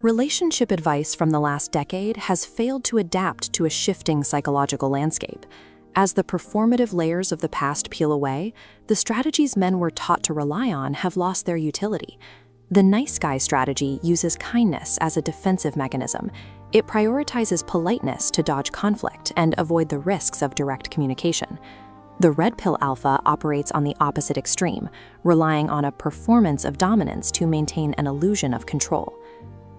Relationship advice from the last decade has failed to adapt to a shifting psychological landscape. As the performative layers of the past peel away, the strategies men were taught to rely on have lost their utility. The nice guy strategy uses kindness as a defensive mechanism. It prioritizes politeness to dodge conflict and avoid the risks of direct communication. The red pill alpha operates on the opposite extreme, relying on a performance of dominance to maintain an illusion of control.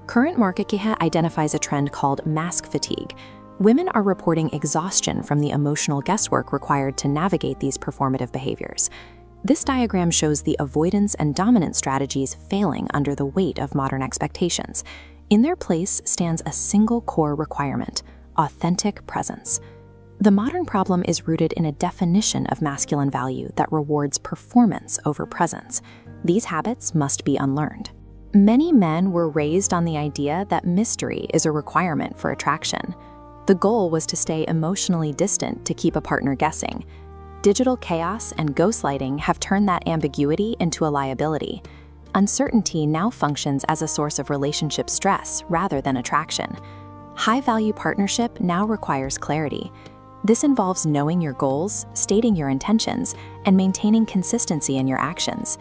Current market data identifies a trend called mask fatigue. Women are reporting exhaustion from the emotional guesswork required to navigate these performative behaviors. This diagram shows the avoidance and dominance strategies failing under the weight of modern expectations. In their place stands a single core requirement: authentic presence. The modern problem is rooted in a definition of masculine value that rewards performance over presence. These habits must be unlearned. Many men were raised on the idea that mystery is a requirement for attraction. The goal was to stay emotionally distant to keep a partner guessing. Digital chaos and gaslighting have turned that ambiguity into a liability. Uncertainty now functions as a source of relationship stress rather than attraction. High-value partnership now requires clarity. This involves knowing your goals, stating your intentions, and maintaining consistency in your actions.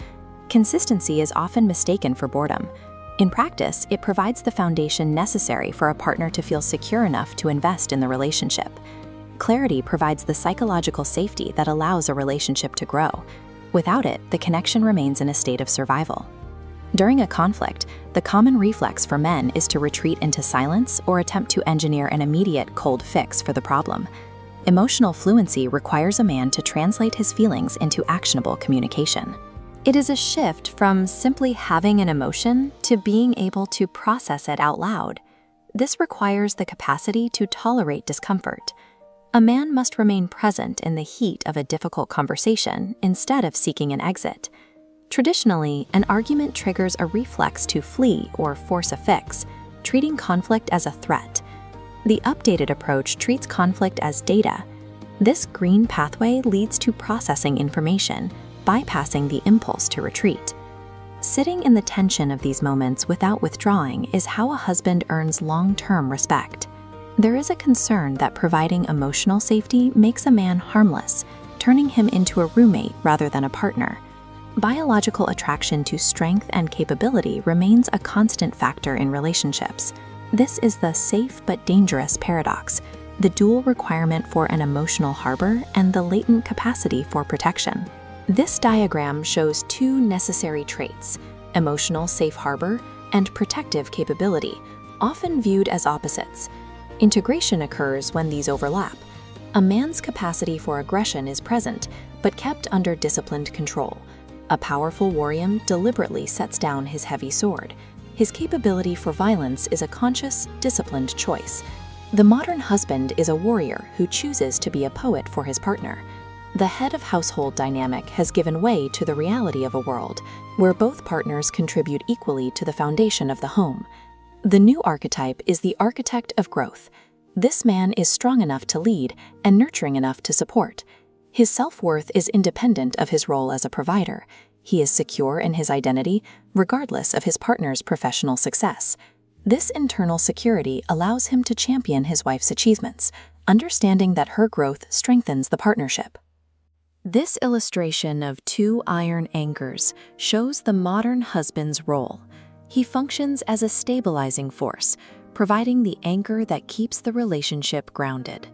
Consistency is often mistaken for boredom. In practice, it provides the foundation necessary for a partner to feel secure enough to invest in the relationship. Clarity provides the psychological safety that allows a relationship to grow. Without it, the connection remains in a state of survival. During a conflict, the common reflex for men is to retreat into silence or attempt to engineer an immediate cold fix for the problem. Emotional fluency requires a man to translate his feelings into actionable communication. It is a shift from simply having an emotion to being able to process it out loud. This requires the capacity to tolerate discomfort. A man must remain present in the heat of a difficult conversation instead of seeking an exit. Traditionally, an argument triggers a reflex to flee or force a fix, treating conflict as a threat. The updated approach treats conflict as data. This green pathway leads to processing information, bypassing the impulse to retreat. Sitting in the tension of these moments without withdrawing is how a husband earns long-term respect. There is a concern that providing emotional safety makes a man harmless, turning him into a roommate rather than a partner. Biological attraction to strength and capability remains a constant factor in relationships. This is the safe but dangerous paradox, the dual requirement for an emotional harbor and the latent capacity for protection. This diagram shows two necessary traits: emotional safe harbor and protective capability, often viewed as opposites. Integration occurs when these overlap. A man's capacity for aggression is present, but kept under disciplined control. A powerful warrior deliberately sets down his heavy sword. His capability for violence is a conscious, disciplined choice. The modern husband is a warrior who chooses to be a poet for his partner. The head of household dynamic has given way to the reality of a world where both partners contribute equally to the foundation of the home. The new archetype is the architect of growth. This man is strong enough to lead and nurturing enough to support. His self-worth is independent of his role as a provider. He is secure in his identity, regardless of his partner's professional success. This internal security allows him to champion his wife's achievements, understanding that her growth strengthens the partnership. This illustration of two iron anchors shows the modern husband's role. He functions as a stabilizing force, providing the anchor that keeps the relationship grounded.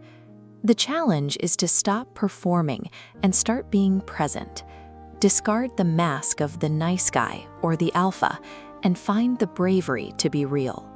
The challenge is to stop performing and start being present. Discard the mask of the nice guy or the alpha and find the bravery to be real.